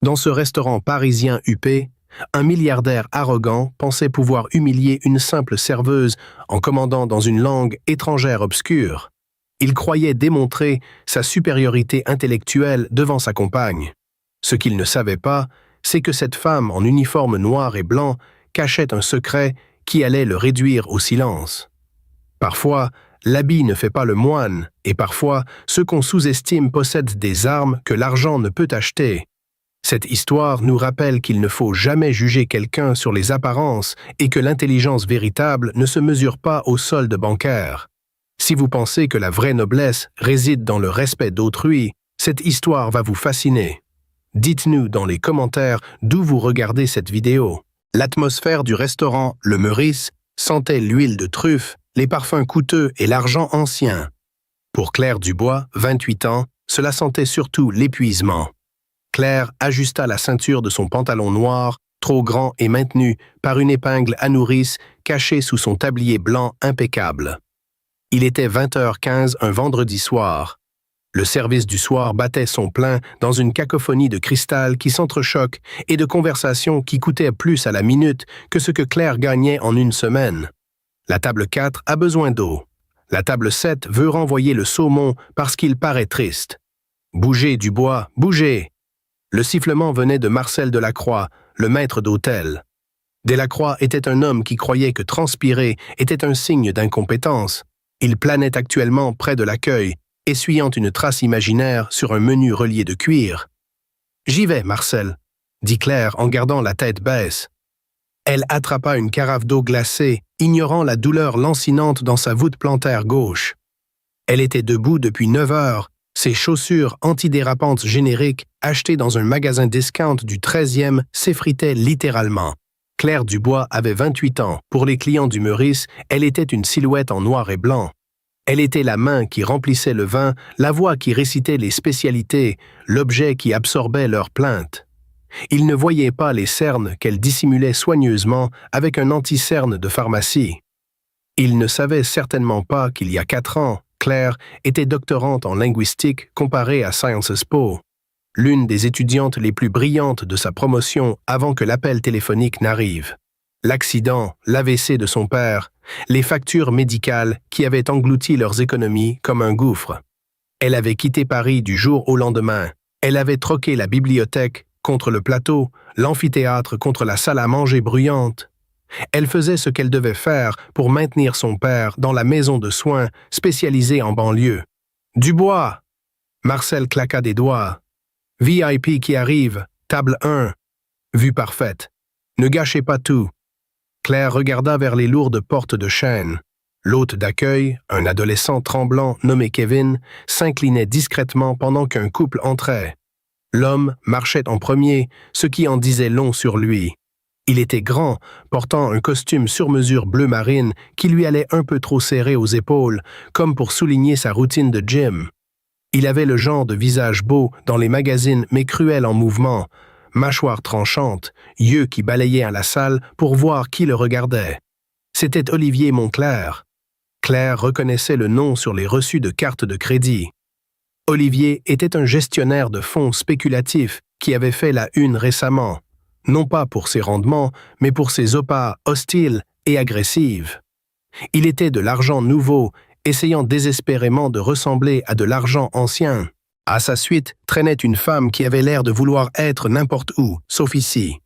Dans ce restaurant parisien huppé, un milliardaire arrogant pensait pouvoir humilier une simple serveuse en commandant dans une langue étrangère obscure. Il croyait démontrer sa supériorité intellectuelle devant sa compagne. Ce qu'il ne savait pas, c'est que cette femme en uniforme noir et blanc cachait un secret qui allait le réduire au silence. Parfois, l'habit ne fait pas le moine, et parfois, ceux qu'on sous-estime possèdent des armes que l'argent ne peut acheter. Cette histoire nous rappelle qu'il ne faut jamais juger quelqu'un sur les apparences et que l'intelligence véritable ne se mesure pas au solde bancaire. Si vous pensez que la vraie noblesse réside dans le respect d'autrui, cette histoire va vous fasciner. Dites-nous dans les commentaires d'où vous regardez cette vidéo. L'atmosphère du restaurant Le Meurice sentait l'huile de truffe, les parfums coûteux et l'argent ancien. Pour Claire Dubois, 28 ans, cela sentait surtout l'épuisement. Claire ajusta la ceinture de son pantalon noir, trop grand et maintenu par une épingle à nourrice cachée sous son tablier blanc impeccable. Il était 20h15 un vendredi soir. Le service du soir battait son plein dans une cacophonie de cristal qui s'entrechoquent et de conversations qui coûtaient plus à la minute que ce que Claire gagnait en une semaine. La table 4 a besoin d'eau. La table 7 veut renvoyer le saumon parce qu'il paraît triste. Bougez, Dubois, bougez! Le sifflement venait de Marcel Delacroix, le maître d'hôtel. Delacroix était un homme qui croyait que transpirer était un signe d'incompétence. Il planait actuellement près de l'accueil, essuyant une trace imaginaire sur un menu relié de cuir. « J'y vais, Marcel », dit Claire en gardant la tête baisse. Elle attrapa une carafe d'eau glacée, ignorant la douleur lancinante dans sa voûte plantaire gauche. Elle était debout depuis 9 heures, ses chaussures antidérapantes génériques, achetées dans un magasin discount du 13e, s'effritaient littéralement. Claire Dubois avait 28 ans. Pour les clients du Meurice, elle était une silhouette en noir et blanc. Elle était la main qui remplissait le vin, la voix qui récitait les spécialités, l'objet qui absorbait leurs plaintes. Ils ne voyaient pas les cernes qu'elle dissimulait soigneusement avec un anti-cerne de pharmacie. Ils ne savaient certainement pas qu'il y a 4 ans, Claire était doctorante en linguistique comparée à Sciences Po, l'une des étudiantes les plus brillantes de sa promotion avant que l'appel téléphonique n'arrive. L'accident, l'AVC de son père, les factures médicales qui avaient englouti leurs économies comme un gouffre. Elle avait quitté Paris du jour au lendemain. Elle avait troqué la bibliothèque contre le plateau, l'amphithéâtre contre la salle à manger bruyante. Elle faisait ce qu'elle devait faire pour maintenir son père dans la maison de soins spécialisée en banlieue. « Dubois !» Marcel claqua des doigts. « VIP qui arrive, table 1. Vue parfaite. Ne gâchez pas tout. » Claire regarda vers les lourdes portes de chêne. L'hôte d'accueil, un adolescent tremblant nommé Kevin, s'inclinait discrètement pendant qu'un couple entrait. L'homme marchait en premier, ce qui en disait long sur lui. Il était grand, portant un costume sur mesure bleu marine qui lui allait un peu trop serré aux épaules, comme pour souligner sa routine de gym. Il avait le genre de visage beau dans les magazines mais cruel en mouvement, mâchoire tranchante, yeux qui balayaient à la salle pour voir qui le regardait. C'était Olivier Monclerc. Claire reconnaissait le nom sur les reçus de cartes de crédit. Olivier était un gestionnaire de fonds spéculatifs qui avait fait la une récemment, non pas pour ses rendements, mais pour ses OPA hostiles et agressives. Il était de l'argent nouveau, essayant désespérément de ressembler à de l'argent ancien. À sa suite traînait une femme qui avait l'air de vouloir être n'importe où, sauf ici.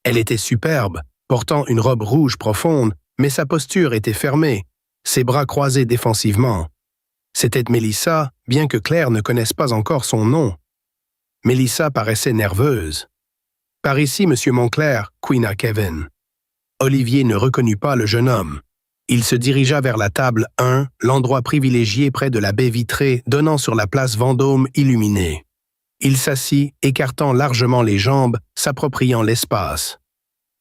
Elle était superbe, portant une robe rouge profonde, mais sa posture était fermée, ses bras croisés défensivement. C'était Mélissa, bien que Claire ne connaisse pas encore son nom. Mélissa paraissait nerveuse. « Par ici, Monsieur Monclerc » couina Kevin. Olivier ne reconnut pas le jeune homme. Il se dirigea vers la table 1, l'endroit privilégié près de la baie vitrée donnant sur la place Vendôme illuminée. Il s'assit, écartant largement les jambes, s'appropriant l'espace.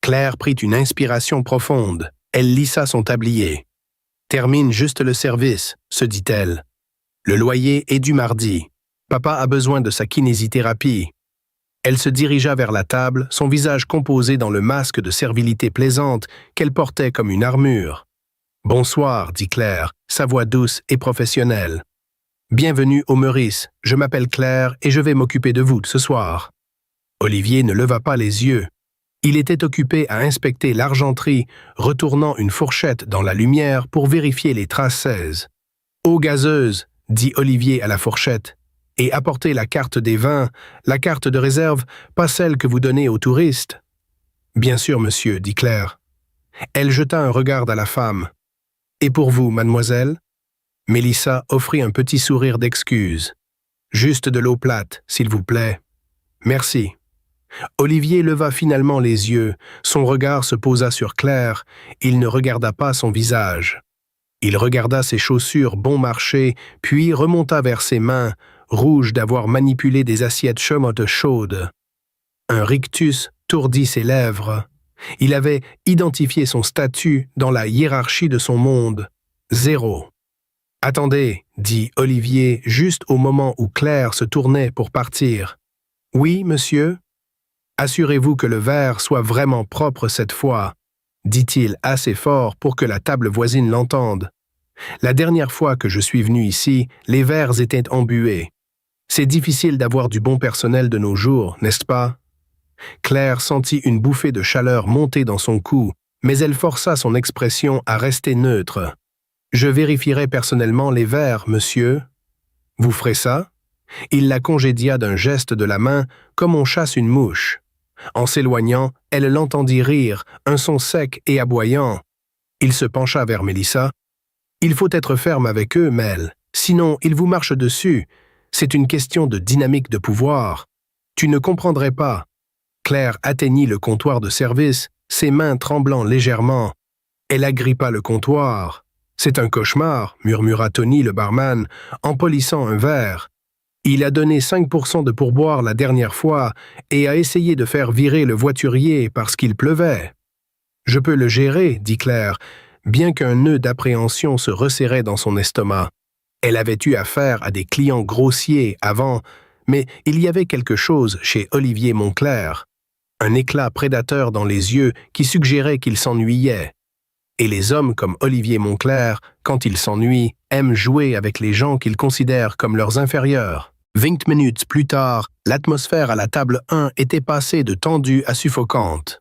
Claire prit une inspiration profonde. Elle lissa son tablier. « Termine juste le service », se dit-elle. « Le loyer est dû mardi. Papa a besoin de sa kinésithérapie. » Elle se dirigea vers la table, son visage composé dans le masque de servilité plaisante qu'elle portait comme une armure. « Bonsoir, » dit Claire, sa voix douce et professionnelle. « Bienvenue au Meurice, je m'appelle Claire et je vais m'occuper de vous ce soir. » Olivier ne leva pas les yeux. Il était occupé à inspecter l'argenterie, retournant une fourchette dans la lumière pour vérifier les traces 16. « Eau gazeuse », dit Olivier à la fourchette, « et apportez la carte des vins, la carte de réserve, pas celle que vous donnez aux touristes. »« Bien sûr, monsieur, » dit Claire. Elle jeta un regard à la femme. « Et pour vous, mademoiselle ?» Mélissa offrit un petit sourire d'excuse. « Juste de l'eau plate, s'il vous plaît. »« Merci. » Olivier leva finalement les yeux, son regard se posa sur Claire, il ne regarda pas son visage. Il regarda ses chaussures bon marché, puis remonta vers ses mains, rouges d'avoir manipulé des assiettes chaudes. Un rictus tordit ses lèvres. Il avait identifié son statut dans la hiérarchie de son monde. 0. « Attendez, » dit Olivier juste au moment où Claire se tournait pour partir. « Oui, monsieur ?» « Assurez-vous que le verre soit vraiment propre cette fois, » dit-il assez fort pour que la table voisine l'entende. « La dernière fois que je suis venu ici, les verres étaient embués. C'est difficile d'avoir du bon personnel de nos jours, n'est-ce pas ?» Claire sentit une bouffée de chaleur monter dans son cou, mais elle força son expression à rester neutre. « Je vérifierai personnellement les verres, monsieur. »« Vous ferez ça ?» Il la congédia d'un geste de la main, comme on chasse une mouche. En s'éloignant, elle l'entendit rire, un son sec et aboyant. Il se pencha vers Mélissa. « Il faut être ferme avec eux, Mel, sinon ils vous marchent dessus. C'est une question de dynamique de pouvoir. Tu ne comprendrais pas. » Claire atteignit le comptoir de service, ses mains tremblant légèrement. Elle agrippa le comptoir. « C'est un cauchemar, » murmura Tony le barman, en polissant un verre. Il a donné 5% de pourboire la dernière fois et a essayé de faire virer le voiturier parce qu'il pleuvait. « Je peux le gérer, » dit Claire, bien qu'un nœud d'appréhension se resserrait dans son estomac. Elle avait eu affaire à des clients grossiers avant, mais il y avait quelque chose chez Olivier Monclerc, un éclat prédateur dans les yeux qui suggérait qu'il s'ennuyait. Et les hommes comme Olivier Monclerc, quand ils s'ennuient, aiment jouer avec les gens qu'ils considèrent comme leurs inférieurs. 20 minutes plus tard, l'atmosphère à la table 1 était passée de tendue à suffocante.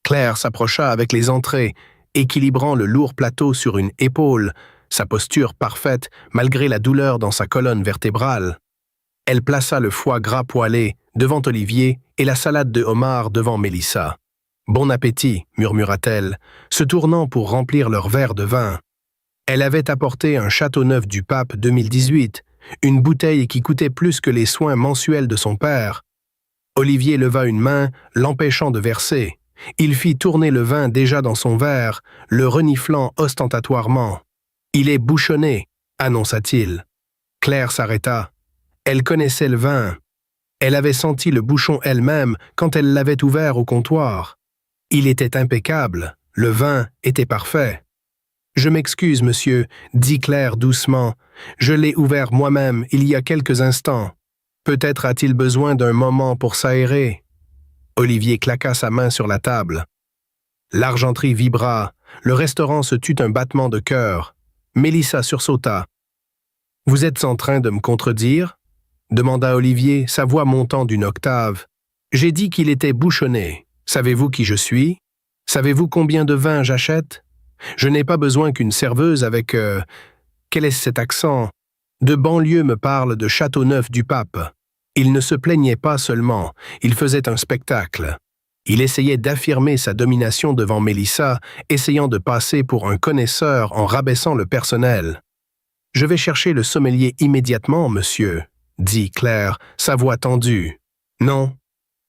Claire s'approcha avec les entrées, équilibrant le lourd plateau sur une épaule, sa posture parfaite malgré la douleur dans sa colonne vertébrale. Elle plaça le foie gras poêlé devant Olivier et la salade de homard devant Mélissa. « Bon appétit » murmura-t-elle, se tournant pour remplir leur verre de vin. Elle avait apporté un Châteauneuf du Pape 2018, une bouteille qui coûtait plus que les soins mensuels de son père. Olivier leva une main, l'empêchant de verser. Il fit tourner le vin déjà dans son verre, le reniflant ostentatoirement. « Il est bouchonné » annonça-t-il. Claire s'arrêta. Elle connaissait le vin. Elle avait senti le bouchon elle-même quand elle l'avait ouvert au comptoir. Il était impeccable, le vin était parfait. « Je m'excuse, monsieur, » dit Claire doucement. « Je l'ai ouvert moi-même il y a quelques instants. Peut-être a-t-il besoin d'un moment pour s'aérer. » Olivier claqua sa main sur la table. L'argenterie vibra, le restaurant se tut un battement de cœur. Mélissa sursauta. « Vous êtes en train de me contredire ?» demanda Olivier, sa voix montant d'une octave. « J'ai dit qu'il était bouchonné. Savez-vous qui je suis? Savez-vous combien de vin j'achète? Je n'ai pas besoin qu'une serveuse avec... quel est cet accent? De banlieue me parle de Châteauneuf du Pape. » Il ne se plaignait pas seulement, il faisait un spectacle. Il essayait d'affirmer sa domination devant Mélissa, essayant de passer pour un connaisseur en rabaissant le personnel. « Je vais chercher le sommelier immédiatement, monsieur, » dit Claire, sa voix tendue. « Non. »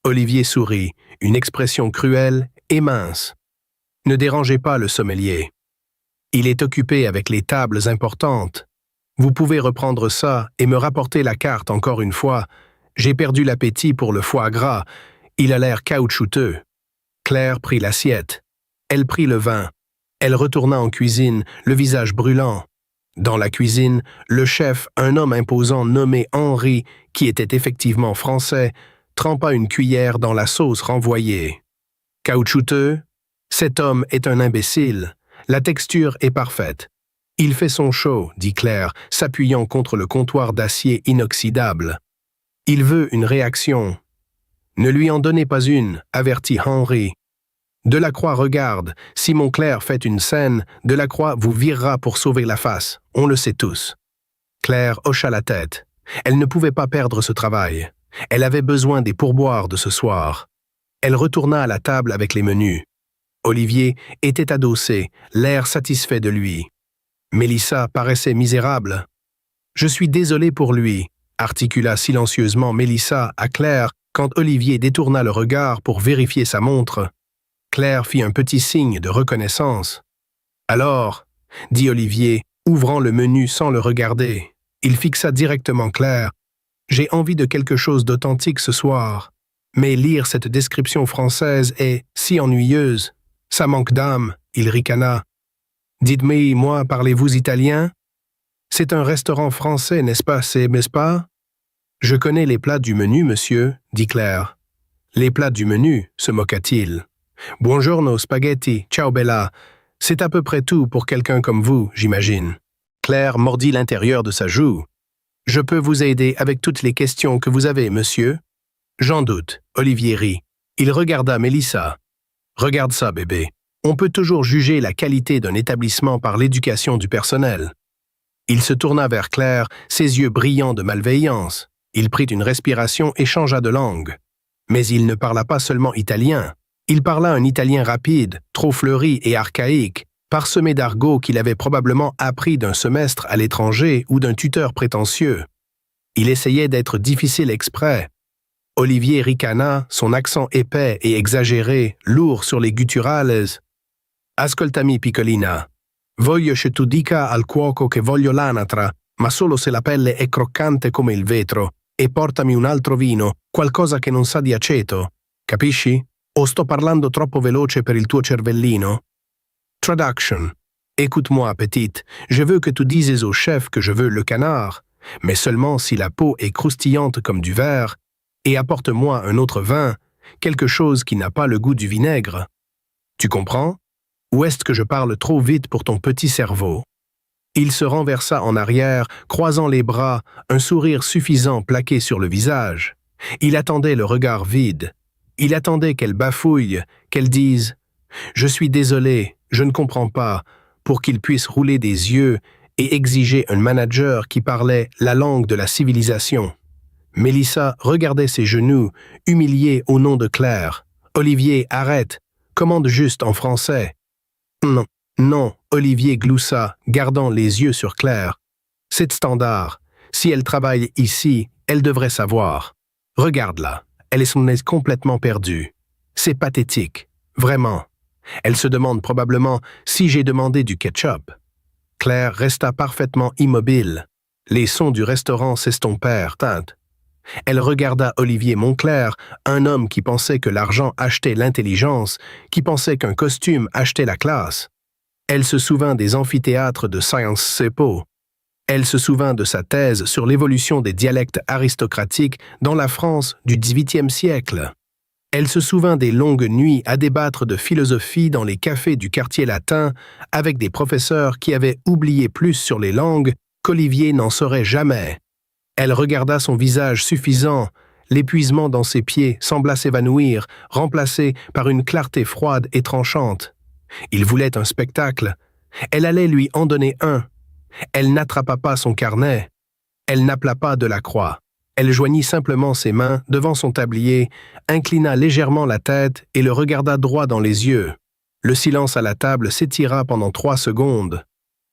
Olivier sourit, une expression cruelle et mince. « Ne dérangez pas le sommelier. Il est occupé avec les tables importantes. Vous pouvez reprendre ça et me rapporter la carte encore une fois. J'ai perdu l'appétit pour le foie gras. Il a l'air caoutchouteux. » Claire prit l'assiette. Elle prit le vin. Elle retourna en cuisine, le visage brûlant. Dans la cuisine, le chef, un homme imposant nommé Henri, qui était effectivement français, trempa une cuillère dans la sauce renvoyée. « Caoutchouteux? Cet homme est un imbécile. La texture est parfaite. Il fait son show, » dit Claire, s'appuyant contre le comptoir d'acier inoxydable. « Il veut une réaction. » Ne lui en donnez pas une, avertit Henry. Delacroix regarde. Si Montclair fait une scène, Delacroix vous virera pour sauver la face. On le sait tous. Claire hocha la tête. Elle ne pouvait pas perdre ce travail. Elle avait besoin des pourboires de ce soir. Elle retourna à la table avec les menus. Olivier était adossé, l'air satisfait de lui. Mélissa paraissait misérable. « Je suis désolé pour lui », articula silencieusement Mélissa à Claire quand Olivier détourna le regard pour vérifier sa montre. Claire fit un petit signe de reconnaissance. « Alors », dit Olivier, ouvrant le menu sans le regarder. Il fixa directement Claire. « J'ai envie de quelque chose d'authentique ce soir. Mais lire cette description française est si ennuyeuse. Ça manque d'âme, » il ricana. « Dites-moi, parlez-vous italien? C'est un restaurant français, n'est-ce pas? Je connais les plats du menu, monsieur, dit Claire. Les plats du menu, se moqua-t-il. Buongiorno, spaghetti, ciao bella. C'est à peu près tout pour quelqu'un comme vous, j'imagine. Claire mordit l'intérieur de sa joue. Je peux vous aider avec toutes les questions que vous avez, monsieur? J'en doute, Olivier rit. Il regarda Mélissa. Regarde ça, bébé. On peut toujours juger la qualité d'un établissement par l'éducation du personnel. Il se tourna vers Claire, ses yeux brillants de malveillance. Il prit une respiration et changea de langue. Mais il ne parla pas seulement italien. Il parla un italien rapide, trop fleuri et archaïque, parsemé d'argot qu'il avait probablement appris d'un semestre à l'étranger ou d'un tuteur prétentieux. Il essayait d'être difficile exprès. Olivier ricana, son accent épais et exagéré, lourd sur les gutturales. « Ascoltami, piccolina. Voglio che tu dica al cuoco che voglio l'anatra, ma solo se la pelle è croccante come il vetro, e portami un altro vino, qualcosa che non sa di aceto. Capisci? O sto parlando troppo veloce per il tuo cervellino? Traduction. Écoute-moi, petite, je veux que tu dises au chef que je veux le canard, mais seulement si la peau est croustillante comme du verre, et apporte-moi un autre vin, quelque chose qui n'a pas le goût du vinaigre. Tu comprends? Ou est-ce que je parle trop vite pour ton petit cerveau? » Il se renversa en arrière, croisant les bras, un sourire suffisant plaqué sur le visage. Il attendait le regard vide. Il attendait qu'elle bafouille, qu'elle dise « Je suis désolé, je ne comprends pas », pour qu'il puisse rouler des yeux et exiger un manager qui parlait la langue de la civilisation. Mélissa regardait ses genoux, humiliée au nom de Claire. « Olivier, arrête, commande juste en français. » « Non, non, Olivier gloussa, gardant les yeux sur Claire. « C'est standard. Si elle travaille ici, elle devrait savoir. Regarde-la, elle est complètement perdue. C'est pathétique, vraiment. Elle se demande probablement si j'ai demandé du ketchup. » Claire resta parfaitement immobile. Les sons du restaurant s'estompèrent. Elle regarda Olivier Montclair, un homme qui pensait que l'argent achetait l'intelligence, qui pensait qu'un costume achetait la classe. Elle se souvint des amphithéâtres de Sciences Po. Elle se souvint de sa thèse sur l'évolution des dialectes aristocratiques dans la France du XVIIIe siècle. Elle se souvint des longues nuits à débattre de philosophie dans les cafés du quartier latin avec des professeurs qui avaient oublié plus sur les langues qu'Olivier n'en saurait jamais. Elle regarda son visage suffisant, l'épuisement dans ses pieds sembla s'évanouir, remplacé par une clarté froide et tranchante. Il voulait un spectacle. Elle allait lui en donner un. Elle n'attrapa pas son carnet. Elle n'appela pas Delacroix. Elle joignit simplement ses mains devant son tablier, inclina légèrement la tête et le regarda droit dans les yeux. Le silence à la table s'étira pendant 3 secondes.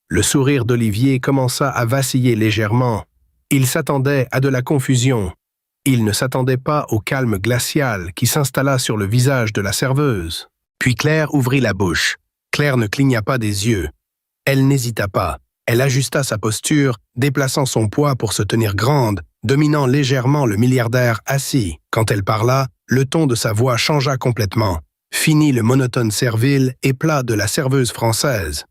Le sourire d'Olivier commença à vaciller légèrement. Il s'attendait à de la confusion. Il ne s'attendait pas au calme glacial qui s'installa sur le visage de la serveuse. Puis Claire ouvrit la bouche. Claire ne cligna pas des yeux. Elle n'hésita pas. Elle ajusta sa posture, déplaçant son poids pour se tenir grande, dominant légèrement le milliardaire assis. Quand elle parla, le ton de sa voix changea complètement. Fini le monotone servile et plat de la serveuse française.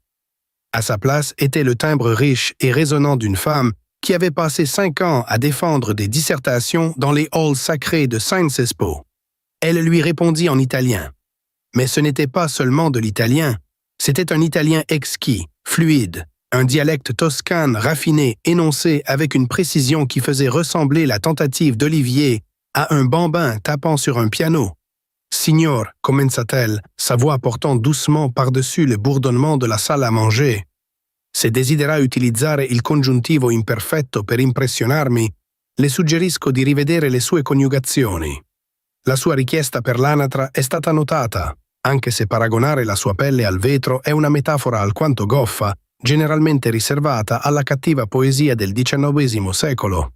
À sa place était le timbre riche et résonnant d'une femme qui avait passé 5 ans à défendre des dissertations dans les halls sacrés de Sciences Po. Elle lui répondit en italien. Mais ce n'était pas seulement de l'italien, c'était un italien exquis, fluide, un dialecte toscane raffiné énoncé avec une précision qui faisait ressembler la tentative d'Olivier à un bambin tapant sur un piano. Signor, commença-t-elle, sa voix portant doucement par-dessus le bourdonnement de la salle à manger. Se desidera utilizzare il congiuntivo imperfetto per impressionarmi, le suggerisco di rivedere le sue coniugazioni. La sua richiesta per l'anatra è stata notata, anche se paragonare la sua pelle al vetro è una metafora alquanto goffa, generalmente riservata alla cattiva poesia del XIX secolo.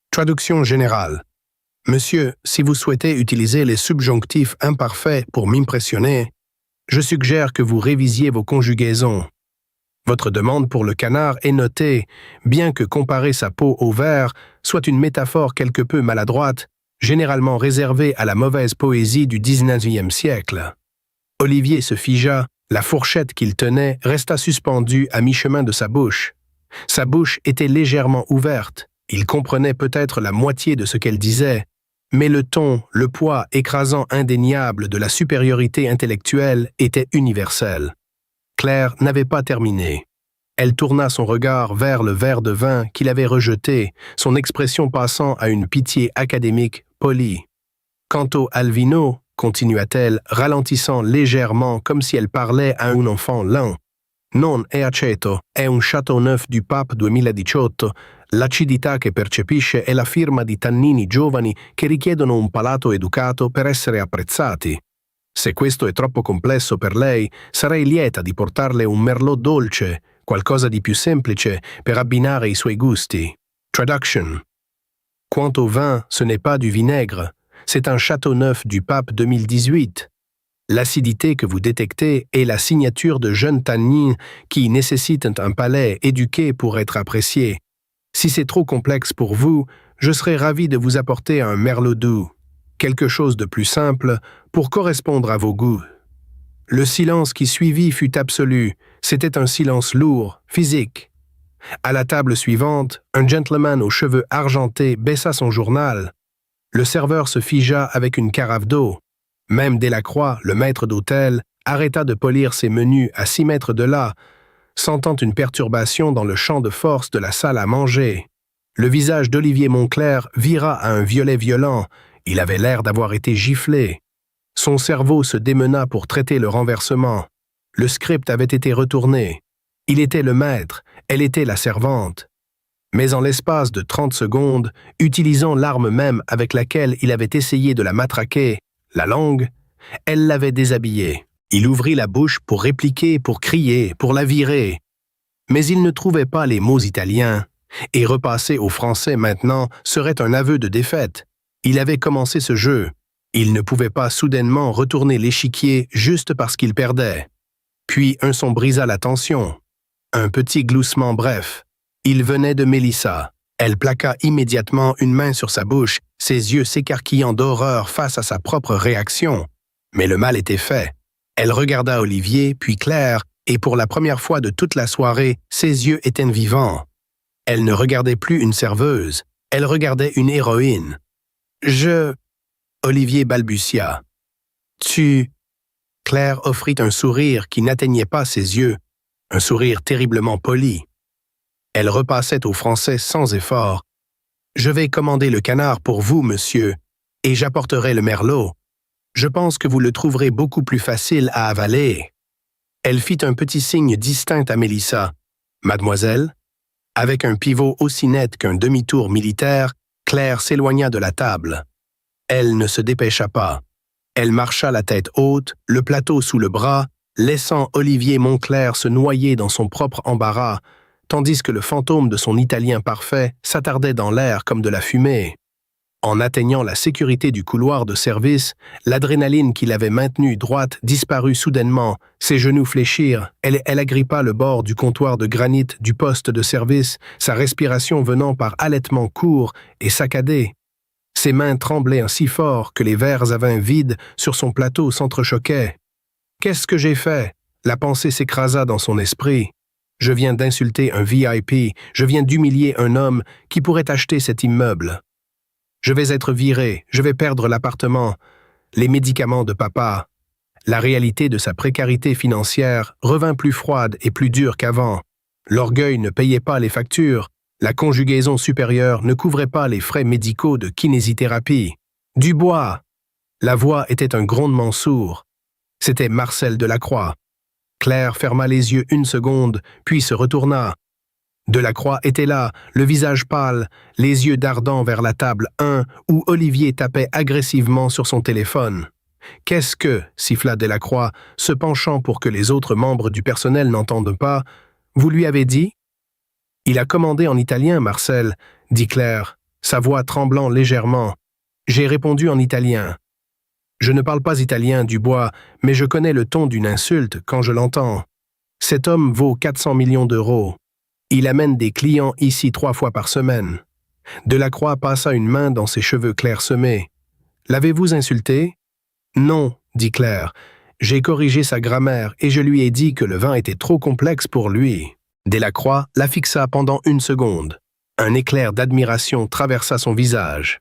Traduction générale. Monsieur, si vous souhaitez utiliser les subjonctifs imparfaits pour m'impressionner, je suggère que vous révisiez vos conjugaisons. Votre demande pour le canard est notée, bien que comparer sa peau au verre soit une métaphore quelque peu maladroite, généralement réservée à la mauvaise poésie du XIXe siècle. Olivier se figea, la fourchette qu'il tenait resta suspendue à mi-chemin de sa bouche. Sa bouche était légèrement ouverte, il comprenait peut-être la moitié de ce qu'elle disait, mais le ton, le poids écrasant indéniable de la supériorité intellectuelle était universel. Claire n'avait pas terminé. Elle tourna son regard vers le verre de vin qu'il avait rejeté, son expression passant à une pitié académique polie. Quant au Alvino, continua-t-elle, ralentissant légèrement comme si elle parlait à un enfant lent. Non è aceto, è un Châteauneuf du Pape 2018. L'acidità che percepisce è la firma di tannini giovani che richiedono un palato educato per essere apprezzati. Se questo è troppo complesso per lei, sarei lieta di portarle un merlot dolce, qualcosa di più semplice per abbinare i suoi gusti. Traduction. Quant au vin, ce n'est pas du vinaigre, c'est un Châteauneuf du Pape 2018. L'acidité que vous détectez est la signature de jeunes tannins qui nécessitent un palais éduqué pour être appréciés. Si c'est trop complexe pour vous, je serais ravi de vous apporter un merlot doux, quelque chose de plus simple pour correspondre à vos goûts. Le silence qui suivit fut absolu, c'était un silence lourd, physique. À la table suivante, un gentleman aux cheveux argentés baissa son journal. Le serveur se figea avec une carafe d'eau. Même Delacroix, le maître d'hôtel, arrêta de polir ses menus à 6 mètres de là, sentant une perturbation dans le champ de force de la salle à manger. Le visage d'Olivier Moncler vira à un violet violent. Il avait l'air d'avoir été giflé. Son cerveau se démena pour traiter le renversement. Le script avait été retourné. Il était le maître, elle était la servante. Mais en l'espace de 30 secondes, utilisant l'arme même avec laquelle il avait essayé de la matraquer, la langue, elle l'avait déshabillée. Il ouvrit la bouche pour répliquer, pour crier, pour la virer. Mais il ne trouvait pas les mots italiens, et repasser au français maintenant serait un aveu de défaite. Il avait commencé ce jeu. Il ne pouvait pas soudainement retourner l'échiquier juste parce qu'il perdait. Puis un son brisa la tension. Un petit gloussement bref. Il venait de Mélissa. Elle plaqua immédiatement une main sur sa bouche, ses yeux s'écarquillant d'horreur face à sa propre réaction. Mais le mal était fait. Elle regarda Olivier, puis Claire, et pour la première fois de toute la soirée, ses yeux étaient vivants. Elle ne regardait plus une serveuse, elle regardait une héroïne. Olivier balbutia. Tu... Claire offrit un sourire qui n'atteignait pas ses yeux, un sourire terriblement poli. Elle repassait au français sans effort. « Je vais commander le canard pour vous, monsieur, et j'apporterai le merlot. Je pense que vous le trouverez beaucoup plus facile à avaler. » Elle fit un petit signe distinct à Mélissa. « Mademoiselle ?» Avec un pivot aussi net qu'un demi-tour militaire, Claire s'éloigna de la table. Elle ne se dépêcha pas. Elle marcha la tête haute, le plateau sous le bras, laissant Olivier Moncler se noyer dans son propre embarras, tandis que le fantôme de son italien parfait s'attardait dans l'air comme de la fumée. En atteignant la sécurité du couloir de service, l'adrénaline qui l'avait maintenue droite disparut soudainement, ses genoux fléchirent, elle agrippa le bord du comptoir de granit du poste de service, sa respiration venant par halètements courts et saccadés. Ses mains tremblaient si fort que les verres à vin vides sur son plateau s'entrechoquaient. « Qu'est-ce que j'ai fait ?» La pensée s'écrasa dans son esprit. « Je viens d'insulter un VIP, je viens d'humilier un homme qui pourrait acheter cet immeuble. Je vais être viré, je vais perdre l'appartement, les médicaments de papa. » La réalité de sa précarité financière revint plus froide et plus dure qu'avant. L'orgueil ne payait pas les factures, la conjugaison supérieure ne couvrait pas les frais médicaux de kinésithérapie. Dubois! La voix était un grondement sourd. C'était Marcel Delacroix. Claire ferma les yeux une seconde, puis se retourna. Delacroix était là, le visage pâle, les yeux dardant vers la table 1 où Olivier tapait agressivement sur son téléphone. « Qu'est-ce que » siffla Delacroix, se penchant pour que les autres membres du personnel n'entendent pas. « Vous lui avez dit ?»« Il a commandé en italien, Marcel, » dit Claire, sa voix tremblant légèrement. J'ai répondu en italien. Je ne parle pas italien, Dubois, mais je connais le ton d'une insulte quand je l'entends. Cet homme vaut 400 millions d'euros. Il amène des clients ici 3 fois par semaine. Delacroix passa une main dans ses cheveux clairsemés. L'avez-vous insulté? Non, dit Claire. J'ai corrigé sa grammaire et je lui ai dit que le vin était trop complexe pour lui. Delacroix la fixa pendant 1 seconde. Un éclair d'admiration traversa son visage.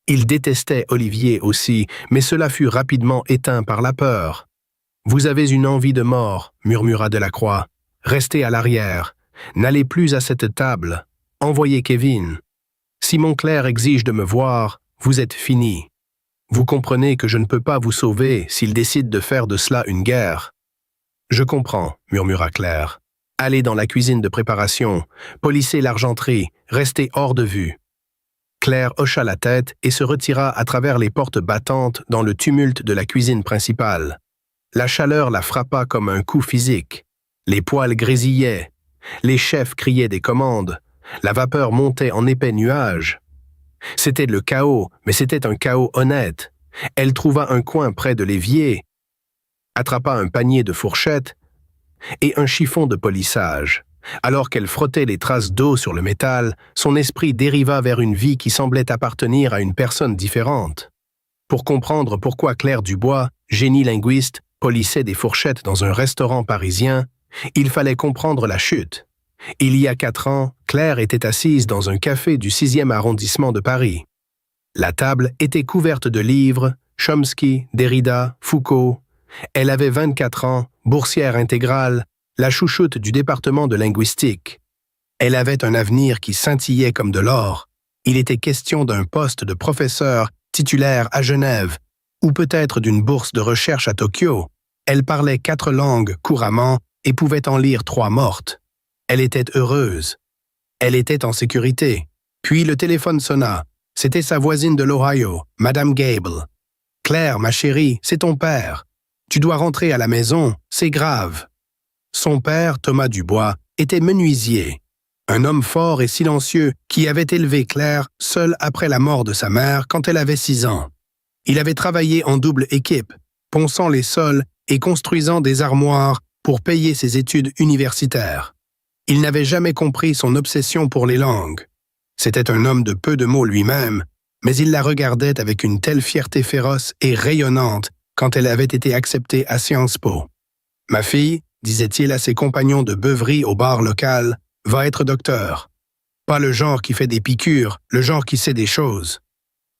Il détestait Olivier aussi, mais cela fut rapidement éteint par la peur. « Vous avez une envie de mort, » murmura Delacroix. « Restez à l'arrière. N'allez plus à cette table. Envoyez Kevin. Si Montclair exige de me voir, vous êtes fini. Vous comprenez que je ne peux pas vous sauver s'il décide de faire de cela une guerre. »« Je comprends, » murmura Claire. « Allez dans la cuisine de préparation, polissez l'argenterie, restez hors de vue. » Claire hocha la tête et se retira à travers les portes battantes dans le tumulte de la cuisine principale. La chaleur la frappa comme un coup physique. Les poêles grésillaient. Les chefs criaient des commandes. La vapeur montait en épais nuages. C'était le chaos, mais c'était un chaos honnête. Elle trouva un coin près de l'évier, attrapa un panier de fourchettes et un chiffon de polissage. Alors qu'elle frottait les traces d'eau sur le métal, son esprit dériva vers une vie qui semblait appartenir à une personne différente. Pour comprendre pourquoi Claire Dubois, génie linguiste, polissait des fourchettes dans un restaurant parisien, il fallait comprendre la chute. Il y a 4 ans, Claire était assise dans un café du 6e arrondissement de Paris. La table était couverte de livres, Chomsky, Derrida, Foucault. Elle avait 24 ans, boursière intégrale, la chouchoute du département de linguistique. Elle avait un avenir qui scintillait comme de l'or. Il était question d'un poste de professeur titulaire à Genève, ou peut-être d'une bourse de recherche à Tokyo. Elle parlait 4 langues couramment et pouvait en lire 3 mortes. Elle était heureuse. Elle était en sécurité. Puis le téléphone sonna. C'était sa voisine de l'Ohio, Madame Gable. « Claire, ma chérie, c'est ton père. Tu dois rentrer à la maison, c'est grave. » Son père, Thomas Dubois, était menuisier, un homme fort et silencieux qui avait élevé Claire seule après la mort de sa mère quand elle avait 6 ans. Il avait travaillé en double équipe, ponçant les sols et construisant des armoires pour payer ses études universitaires. Il n'avait jamais compris son obsession pour les langues. C'était un homme de peu de mots lui-même, mais il la regardait avec une telle fierté féroce et rayonnante quand elle avait été acceptée à Sciences Po. « Ma fille, disait-il à ses compagnons de beuverie au bar local, va être docteur. Pas le genre qui fait des piqûres, le genre qui sait des choses. »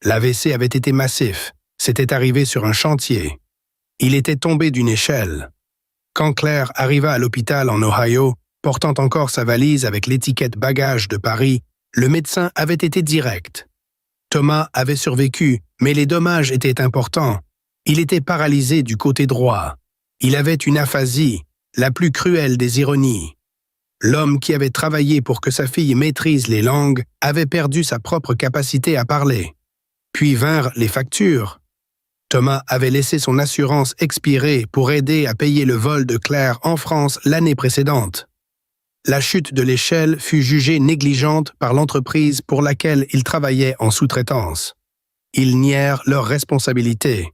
L'AVC avait été massif, c'était arrivé sur un chantier. Il était tombé d'une échelle. Quand Claire arriva à l'hôpital en Ohio, portant encore sa valise avec l'étiquette bagages de Paris, le médecin avait été direct. Thomas avait survécu, mais les dommages étaient importants. Il était paralysé du côté droit. Il avait une aphasie, la plus cruelle des ironies. L'homme qui avait travaillé pour que sa fille maîtrise les langues avait perdu sa propre capacité à parler. Puis vinrent les factures. Thomas avait laissé son assurance expirer pour aider à payer le vol de Claire en France l'année précédente. La chute de l'échelle fut jugée négligente par l'entreprise pour laquelle ils travaillaient en sous-traitance. Ils nièrent leur responsabilité.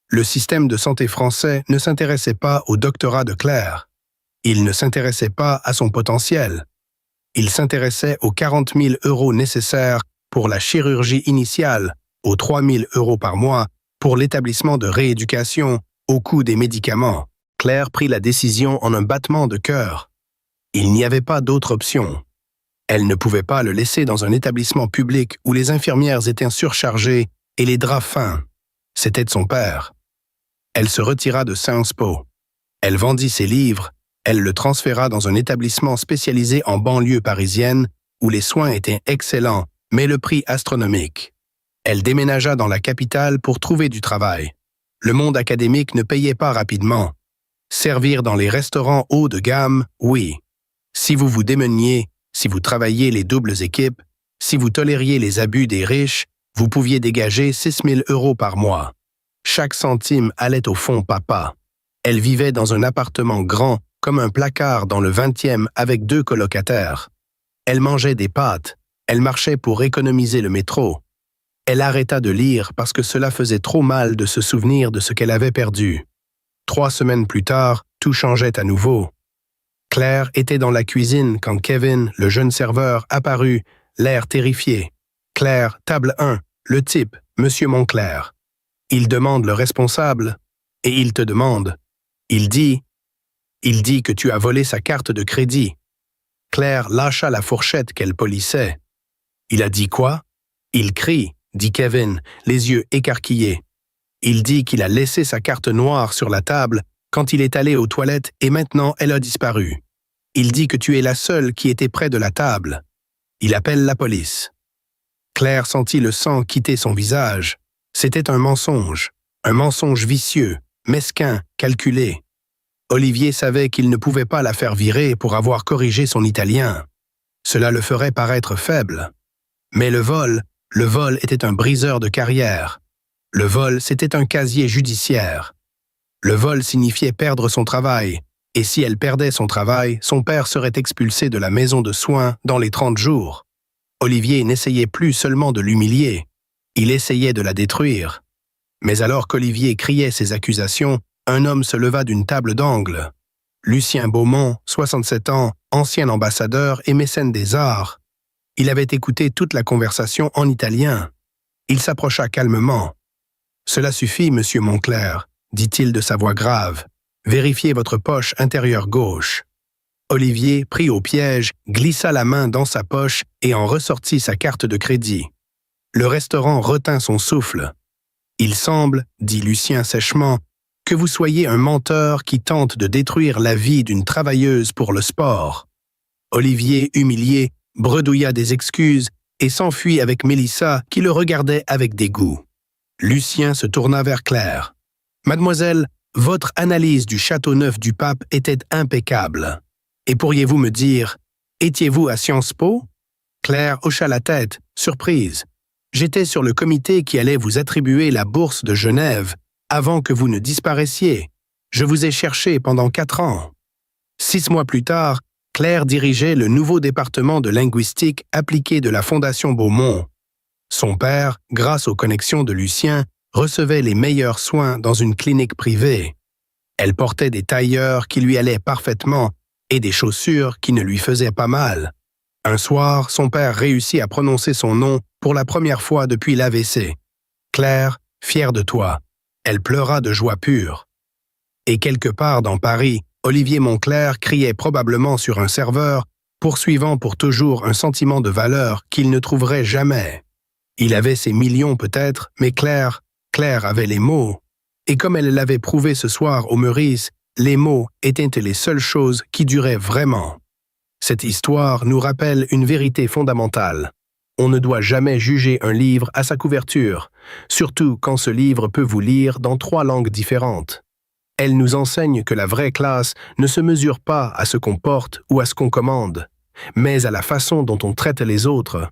Le système de santé français ne s'intéressait pas au doctorat de Claire. Il ne s'intéressait pas à son potentiel. Il s'intéressait aux 40 000 € nécessaires pour la chirurgie initiale, aux 3 000 € par mois pour l'établissement de rééducation, au coût des médicaments. Claire prit la décision en un battement de cœur. Il n'y avait pas d'autre option. Elle ne pouvait pas le laisser dans un établissement public où les infirmières étaient surchargées et les draps fins. C'était de son père. Elle se retira de Sciences Po. Elle vendit ses livres, elle le transféra dans un établissement spécialisé en banlieue parisienne où les soins étaient excellents, mais le prix astronomique. Elle déménagea dans la capitale pour trouver du travail. Le monde académique ne payait pas rapidement. Servir dans les restaurants haut de gamme, oui. Si vous vous démeniez, si vous travailliez les doubles équipes, si vous tolériez les abus des riches, vous pouviez dégager 6 000 € par mois. Chaque centime allait au fond papa. Elle vivait dans un appartement grand, comme un placard dans le 20e avec 2 colocataires. Elle mangeait des pâtes. Elle marchait pour économiser le métro. Elle arrêta de lire parce que cela faisait trop mal de se souvenir de ce qu'elle avait perdu. 3 semaines plus tard, tout changeait à nouveau. Claire était dans la cuisine quand Kevin, le jeune serveur, apparut, l'air terrifié. « Claire, table 1, le type, Monsieur Montclair. » Il demande le responsable, et il te demande. Il dit que tu as volé sa carte de crédit. Claire lâcha la fourchette qu'elle polissait. Il a dit quoi? Il crie, dit Kevin, les yeux écarquillés. Il dit qu'il a laissé sa carte noire sur la table quand il est allé aux toilettes et maintenant elle a disparu. Il dit que tu es la seule qui était près de la table. Il appelle la police. Claire sentit le sang quitter son visage. C'était un mensonge vicieux, mesquin, calculé. Olivier savait qu'il ne pouvait pas la faire virer pour avoir corrigé son italien. Cela le ferait paraître faible. Mais le vol était un briseur de carrière. Le vol, c'était un casier judiciaire. Le vol signifiait perdre son travail, et si elle perdait son travail, son père serait expulsé de la maison de soins dans les 30 jours. Olivier n'essayait plus seulement de l'humilier, il essayait de la détruire. Mais alors qu'Olivier criait ses accusations, un homme se leva d'une table d'angle. Lucien Beaumont, 67 ans, ancien ambassadeur et mécène des arts. Il avait écouté toute la conversation en italien. Il s'approcha calmement. « Cela suffit, monsieur Montclair, » dit-il de sa voix grave. « Vérifiez votre poche intérieure gauche. » Olivier, pris au piège, glissa la main dans sa poche et en ressortit sa carte de crédit. Le restaurant retint son souffle. « Il semble, dit Lucien sèchement, que vous soyez un menteur qui tente de détruire la vie d'une travailleuse pour le sport. » Olivier, humilié, bredouilla des excuses et s'enfuit avec Mélissa qui le regardait avec dégoût. Lucien se tourna vers Claire. « Mademoiselle, votre analyse du Châteauneuf du Pape était impeccable. Et pourriez-vous me dire, étiez-vous à Sciences Po ?» Claire hocha la tête, surprise. « J'étais sur le comité qui allait vous attribuer la bourse de Genève avant que vous ne disparaissiez. Je vous ai cherché pendant 4 ans. » 6 mois plus tard, Claire dirigeait le nouveau département de linguistique appliquée de la Fondation Beaumont. Son père, grâce aux connexions de Lucien, recevait les meilleurs soins dans une clinique privée. Elle portait des tailleurs qui lui allaient parfaitement et des chaussures qui ne lui faisaient pas mal. Un soir, son père réussit à prononcer son nom pour la première fois depuis l'AVC. « Claire, fière de toi. » Elle pleura de joie pure. Et quelque part dans Paris, Olivier Montclair criait probablement sur un serveur, poursuivant pour toujours un sentiment de valeur qu'il ne trouverait jamais. Il avait ses millions peut-être, mais Claire avait les mots. Et comme elle l'avait prouvé ce soir au Meurice, les mots étaient les seules choses qui duraient vraiment. Cette histoire nous rappelle une vérité fondamentale. On ne doit jamais juger un livre à sa couverture, surtout quand ce livre peut vous lire dans 3 langues différentes. Elle nous enseigne que la vraie classe ne se mesure pas à ce qu'on porte ou à ce qu'on commande, mais à la façon dont on traite les autres.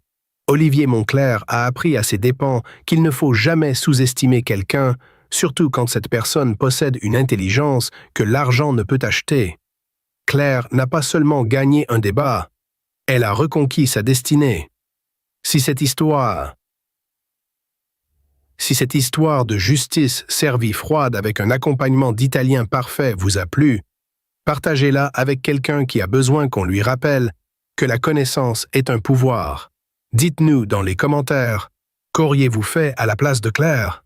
Olivier Montclair a appris à ses dépens qu'il ne faut jamais sous-estimer quelqu'un, surtout quand cette personne possède une intelligence que l'argent ne peut acheter. Claire n'a pas seulement gagné un débat, elle a reconquis sa destinée. Si cette histoire de justice servie froide avec un accompagnement d'italien parfait vous a plu, partagez-la avec quelqu'un qui a besoin qu'on lui rappelle que la connaissance est un pouvoir. Dites-nous dans les commentaires, qu'auriez-vous fait à la place de Claire?